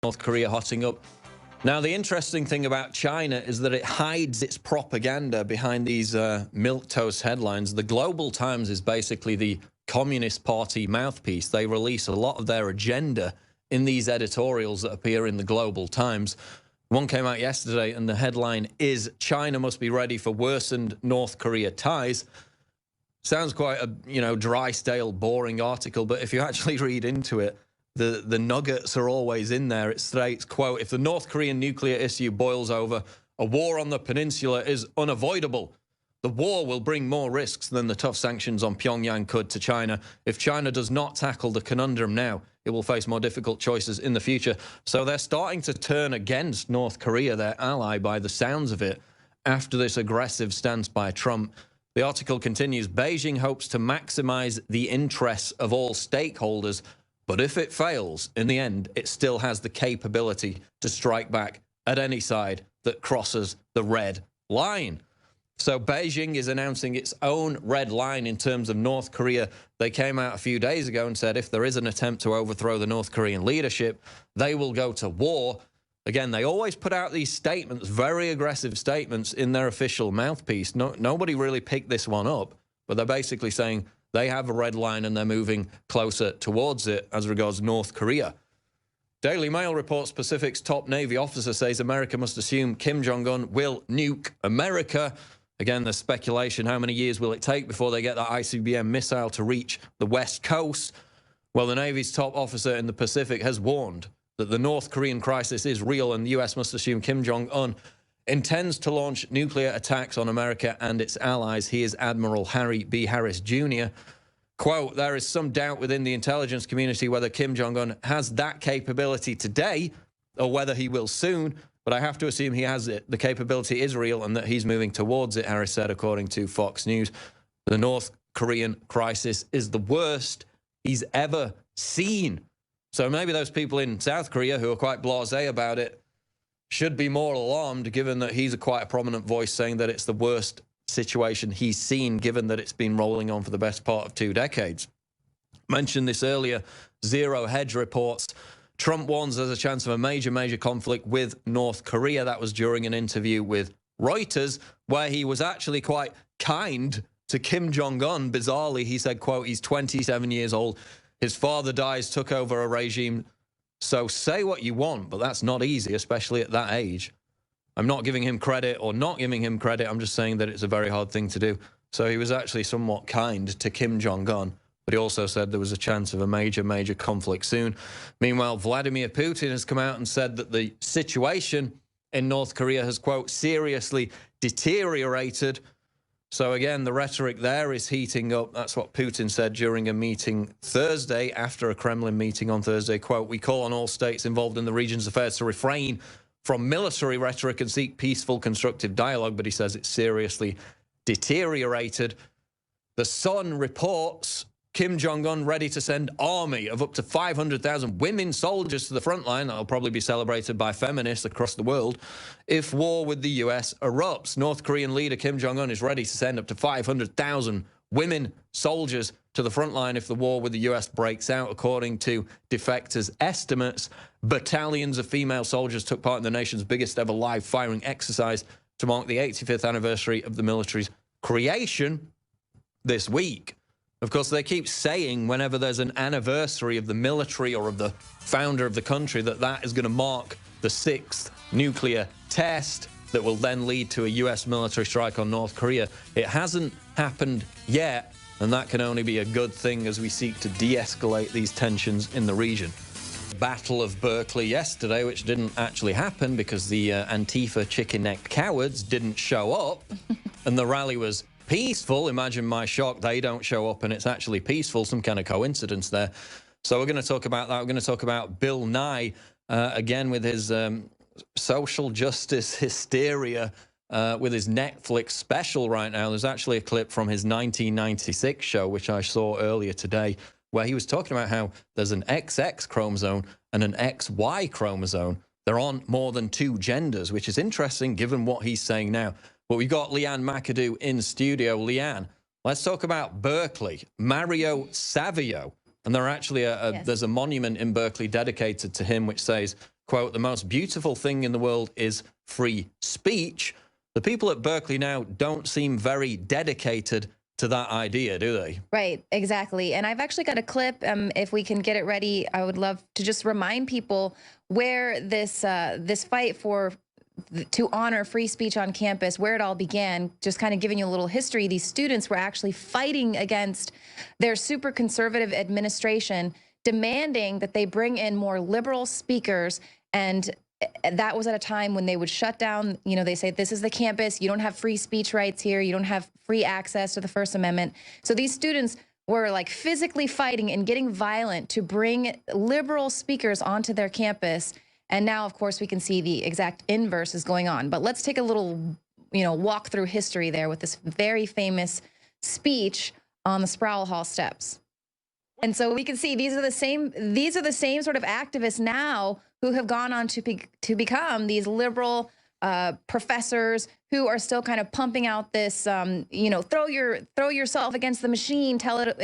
North Korea hotting up. Now, the interesting thing about China is that it hides its propaganda behind these milquetoast headlines. The Global Times is basically the Communist Party mouthpiece. They release a lot of their agenda in these editorials that appear in the Global Times. One came out yesterday, and the headline is, "China must be ready for worsened North Korea ties." Sounds quite a, dry, stale, boring article, but if you actually read into it, the nuggets are always in there. It states, quote, "If the North Korean nuclear issue boils over, a war on the peninsula is unavoidable. The war will bring more risks than the tough sanctions on Pyongyang could to China. If China does not tackle the conundrum now, it will face more difficult choices in the future." So they're starting to turn against North Korea, their ally, by the sounds of it, after this aggressive stance by Trump. The article continues, "Beijing hopes to maximize the interests of all stakeholders, but if it fails, in the end, it still has the capability to strike back at any side that crosses the red line." So Beijing is announcing its own red line in terms of North Korea. They came out a few days ago and said if there is an attempt to overthrow the North Korean leadership, they will go to war. Again, they always put out these statements, very aggressive statements, in their official mouthpiece. Nobody really picked this one up, but they're basically saying they have a red line and they're moving closer towards it as regards North Korea. Daily Mail reports Pacific's top Navy officer says America must assume Kim Jong-un will nuke America. Again, there's speculation. How many years will it take before they get that ICBM missile to reach the West Coast? Well, the Navy's top officer in the Pacific has warned that the North Korean crisis is real and the U.S. must assume Kim Jong-un intends to launch nuclear attacks on America and its allies. He is Admiral Harry B. Harris, Jr. Quote, "There is some doubt within the intelligence community whether Kim Jong-un has that capability today or whether he will soon, but I have to assume he has it. The capability is real and that he's moving towards it," Harris said, according to Fox News. The North Korean crisis is the worst he's ever seen. So maybe those people in South Korea who are quite blasé about it should be more alarmed, given that he's quite a prominent voice saying that it's the worst situation he's seen, given that it's been rolling on for the best part of 2 decades. Mentioned this earlier, Zero Hedge reports Trump warns there's a chance of a major conflict with North Korea. That was during an interview with Reuters, where he was actually quite kind to Kim Jong-un. Bizarrely, he said, quote, "He's 27 years old. His father dies, took over a regime. So say what you want, but that's not easy, especially at that age. I'm not giving him credit or not giving him credit. I'm just saying that it's a very hard thing to do." So he was actually somewhat kind to Kim Jong-un, but he also said there was a chance of a major conflict soon. Meanwhile, Vladimir Putin has come out and said that the situation in North Korea has, quote, "seriously deteriorated." So again, the rhetoric there is heating up. That's what Putin said during a meeting Thursday, after a Kremlin meeting on Thursday. Quote, "We call on all states involved in the region's affairs to refrain from military rhetoric and seek peaceful, constructive dialogue." But he says it's seriously deteriorated. The Sun reports Kim Jong-un ready to send army of up to 500,000 women soldiers to the front line. That'll probably be celebrated by feminists across the world if war with the U.S. erupts. North Korean leader Kim Jong-un is ready to send up to 500,000 women soldiers to the front line if the war with the U.S. breaks out. According to defectors' estimates, battalions of female soldiers took part in the nation's biggest ever live firing exercise to mark the 85th anniversary of the military's creation this week. Of course, they keep saying whenever there's an anniversary of the military or of the founder of the country that that is going to mark the 6th nuclear test that will then lead to a U.S. military strike on North Korea. It hasn't happened yet, and that can only be a good thing as we seek to de-escalate these tensions in the region. Battle of Berkeley yesterday, which didn't actually happen because the Antifa chicken-necked cowards didn't show up, and the rally was peaceful. Imagine my shock, they don't show up and it's actually peaceful. Some kind of coincidence there. So we're going to talk about that. We're going to talk about Bill Nye, again, with his social justice hysteria, with his Netflix special right now. There's actually a clip from his 1996 show, which I saw earlier today, where he was talking about how there's an XX chromosome and an XY chromosome. There aren't more than 2 genders, which is interesting given what he's saying now. But we've got Leanne McAdoo in studio. Leanne, let's talk about Berkeley. Mario Savio. And there actually there's a monument in Berkeley dedicated to him, which says, quote, the most beautiful thing in the world is free speech, the people at Berkeley now don't seem very dedicated to that idea, do they? Right, exactly. And I've actually got a clip. If we can get it ready, I would love to just remind people where this fight to honor free speech on campus, where it all began. Just kind of giving you a little history. These students were actually fighting against their super conservative administration, demanding that they bring in more liberal speakers. And that was at a time when they would shut down, they say, this is the campus, you don't have free speech rights here, you don't have free access to the First Amendment. So these students were like physically fighting and getting violent to bring liberal speakers onto their campus. And now, of course, we can see the exact inverse is going on. But let's take a little, walk through history there with this very famous speech on the Sproul Hall steps. And so we can see these are the same sort of activists now who have gone on to become these liberal professors who are still kind of pumping out this, throw yourself against the machine, tell it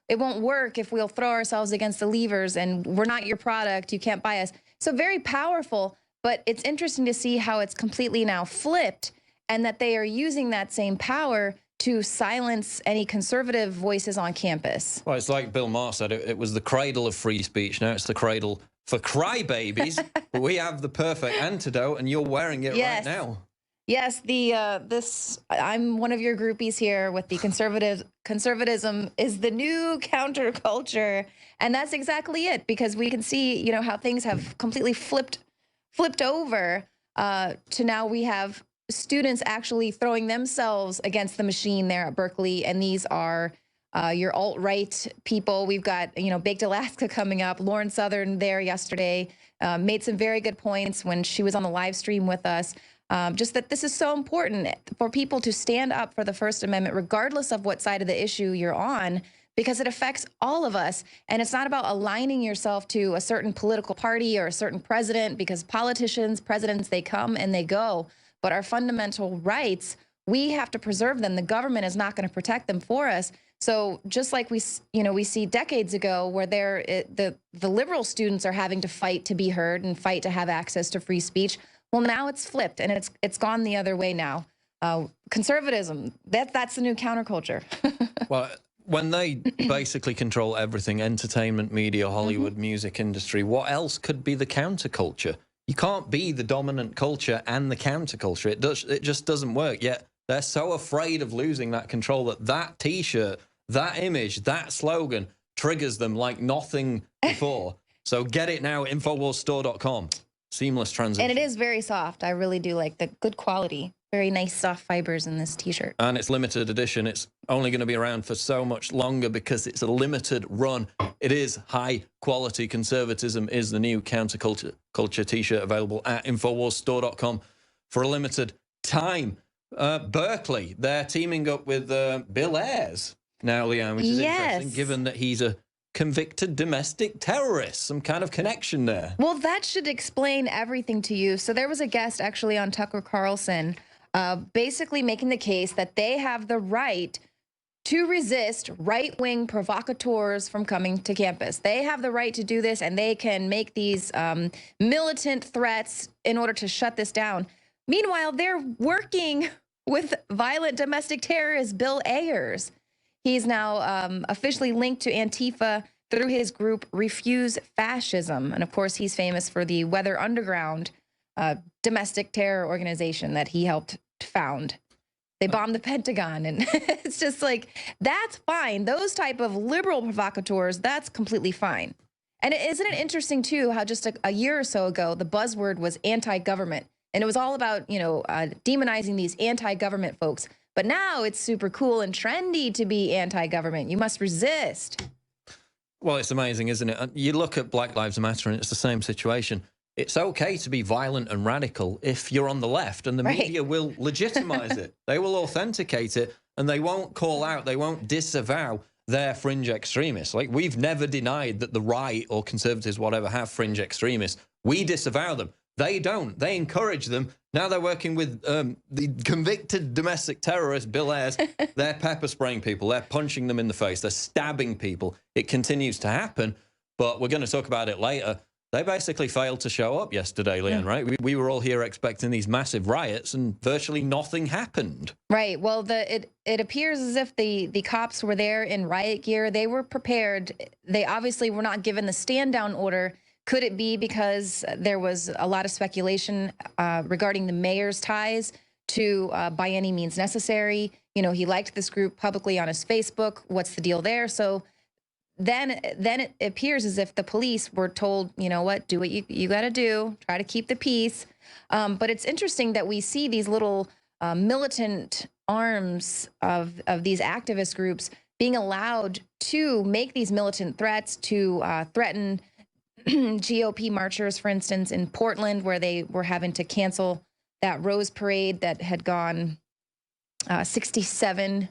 it won't work if we'll throw ourselves against the levers, and we're not your product, you can't buy us. So very powerful, but it's interesting to see how it's completely now flipped, and that they are using that same power to silence any conservative voices on campus. Well, it's like Bill Maher said, it was the cradle of free speech. Now it's the cradle for crybabies. But we have the perfect antidote, and you're wearing it right now. Yes, I'm one of your groupies here with the conservatism is the new counterculture, and that's exactly it, because we can see, how things have completely flipped over to now we have students actually throwing themselves against the machine there at Berkeley, and these are your alt-right people. We've got, Baked Alaska coming up. Lauren Southern there yesterday made some very good points when she was on the live stream with us. Just that this is so important for people to stand up for the First Amendment, regardless of what side of the issue you're on, because it affects all of us. And it's not about aligning yourself to a certain political party or a certain president, because presidents, they come and they go. But our fundamental rights, we have to preserve them. The government is not going to protect them for us. So just like we see decades ago where the liberal students are having to fight to be heard and fight to have access to free speech. Well, now it's flipped, and it's gone the other way now. Conservatism, that's the new counterculture. Well, when they basically control everything, entertainment, media, Hollywood, music industry, what else could be the counterculture? You can't be the dominant culture and the counterculture. It just doesn't work. Yet they're so afraid of losing that control that T-shirt, that image, that slogan triggers them like nothing before. So get it now, InfoWarsStore.com. Seamless transition. And it is very soft. I really do like the good quality. Very nice soft fibers in this T-shirt. And it's limited edition. It's only going to be around for so much longer because it's a limited run. It is high quality. Conservatism is the new counterculture T-shirt, available at InfoWarsStore.com for a limited time. Berkeley, they're teaming up with Bill Ayers now, Leanne, which is interesting, given that he's a convicted domestic terrorist. Some kind of connection there. Well, that should explain everything to you. So there was a guest actually on Tucker Carlson basically making the case that they have the right to resist right-wing provocateurs from coming to campus. They have the right to do this, and they can make these militant threats in order to shut this down. Meanwhile, they're working with violent domestic terrorist Bill Ayers. He's now officially linked to Antifa through his group Refuse Fascism. And of course, he's famous for the Weather Underground domestic terror organization that he helped found. They bombed the Pentagon, and it's just like, that's fine. Those type of liberal provocateurs, that's completely fine. And isn't it interesting, too, how just a year or so ago, the buzzword was anti-government. And it was all about, demonizing these anti-government folks. But now it's super cool and trendy to be anti-government. You must resist. Well, it's amazing, isn't it? You look at Black Lives Matter, and it's the same situation. It's okay to be violent and radical if you're on the left, and the media will legitimize it. They will authenticate it, and they won't call out, they won't disavow their fringe extremists. Like, we've never denied that the right or conservatives, whatever, have fringe extremists. We disavow them. They don't. They encourage them. Now they're working with the convicted domestic terrorist, Bill Ayers. They're pepper spraying people. They're punching them in the face. They're stabbing people. It continues to happen, but we're going to talk about it later. They basically failed to show up yesterday, Leanne, right? We were all here expecting these massive riots, and virtually nothing happened. Right. Well, it appears as if the cops were there in riot gear. They were prepared. They obviously were not given the stand down order. Could it be because there was a lot of speculation regarding the mayor's ties to By Any Means Necessary? You know, he liked this group publicly on his Facebook. What's the deal there? So then it appears as if the police were told, you know what, do what you got to do, try to keep the peace. But it's interesting that we see these little militant arms of these activist groups being allowed to make these militant threats, to threaten GOP marchers, for instance, in Portland, where they were having to cancel that Rose Parade that had gone 67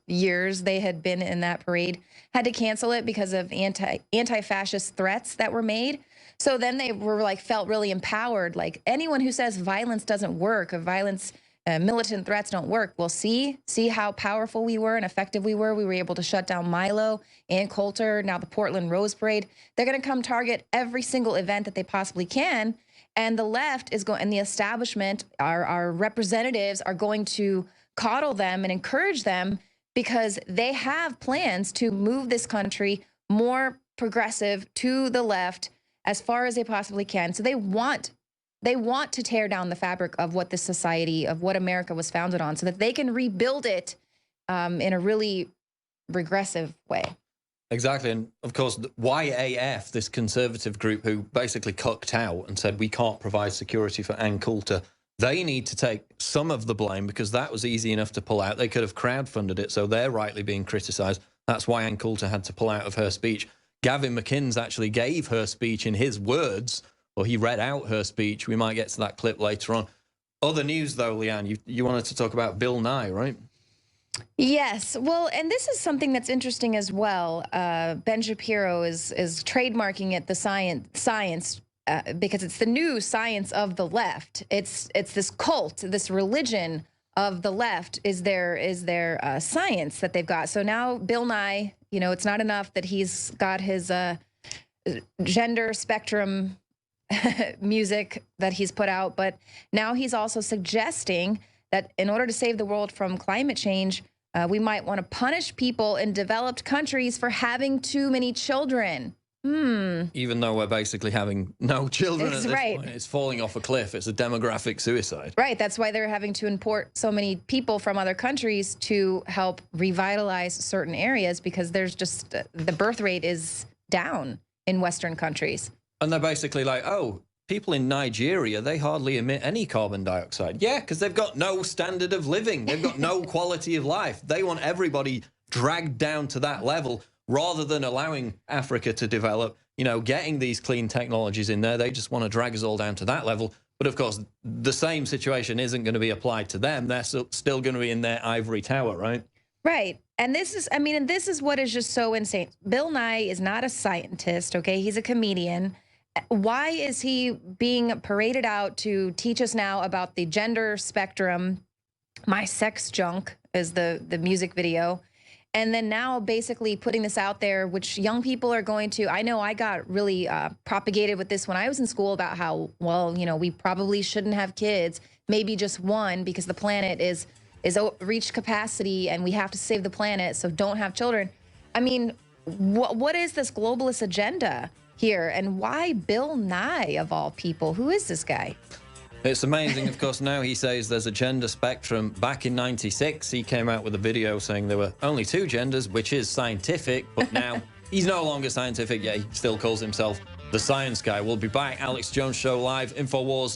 years they had been in that parade, had to cancel it because of anti-fascist threats that were made. So then they were like, felt really empowered. Like, anyone who says violence doesn't work, or violence, militant threats don't work, well, see how powerful we were and effective we were. We were able to shut down Milo and Coulter, now the Portland Rose Parade. They're going to come target every single event that they possibly can. And the left is going, and the establishment, our representatives are going to coddle them and encourage them, because they have plans to move this country more progressive to the left as far as they possibly can. So they want to tear down the fabric of what this society, of what America was founded on, so that they can rebuild it in a really regressive way. Exactly. And of course, YAF, this conservative group who basically cucked out and said we can't provide security for Ann Coulter, they need to take some of the blame, because that was easy enough to pull out. They could have crowdfunded it, so they're rightly being criticized. That's why Ann Coulter had to pull out of her speech. Gavin McInnes actually gave her speech in his words, or he read out her speech. We might get to that clip later on. Other news, though, Leanne, you wanted to talk about Bill Nye, right? Yes. Well, and this is something that's interesting as well. Ben Shapiro is trademarking it, the science, because it's the new science of the left. It's this cult, this religion of the left is their science that they've got. So now Bill Nye, you know, it's not enough that he's got his gender spectrum music that he's put out, but now he's also suggesting that in order to save the world from climate change, we might want to punish people in developed countries for having too many children. Even though we're basically having no children at this right. point. It's falling off a cliff. It's a demographic suicide. Right. That's why they're having to import so many people from other countries to help revitalize certain areas, because there's just the birth rate is down in Western countries. And they're basically like, oh, people in Nigeria, they hardly emit any carbon dioxide. Yeah, because they've got no standard of living. They've got no quality of life. They want everybody dragged down to that level, rather than allowing Africa to develop, you know, getting these clean technologies in there. They just want to drag us all down to that level. But of course, the same situation isn't going to be applied to them. They're still going to be in their ivory tower, right? Right. And this is, I mean, and this is what is just so insane. Bill Nye is not a scientist, okay? He's a comedian. Why is he being paraded out to teach us now about the gender spectrum? My Sex Junk is the music video. And then now basically putting this out there, which young people are going to, I know I got really propagated with this when I was in school about how, well, you know, we probably shouldn't have kids, maybe just one, because the planet is reached capacity and we have to save the planet, so don't have children. I mean, what is this globalist agenda here, and why Bill Nye of all people? Who is this guy? It's amazing. Of course, now he says there's a gender spectrum. Back in '96, he came out with a video saying there were only two genders, which is scientific, but now he's no longer scientific, yet he still calls himself the science guy. We'll be back. Alex Jones Show live, InfoWars.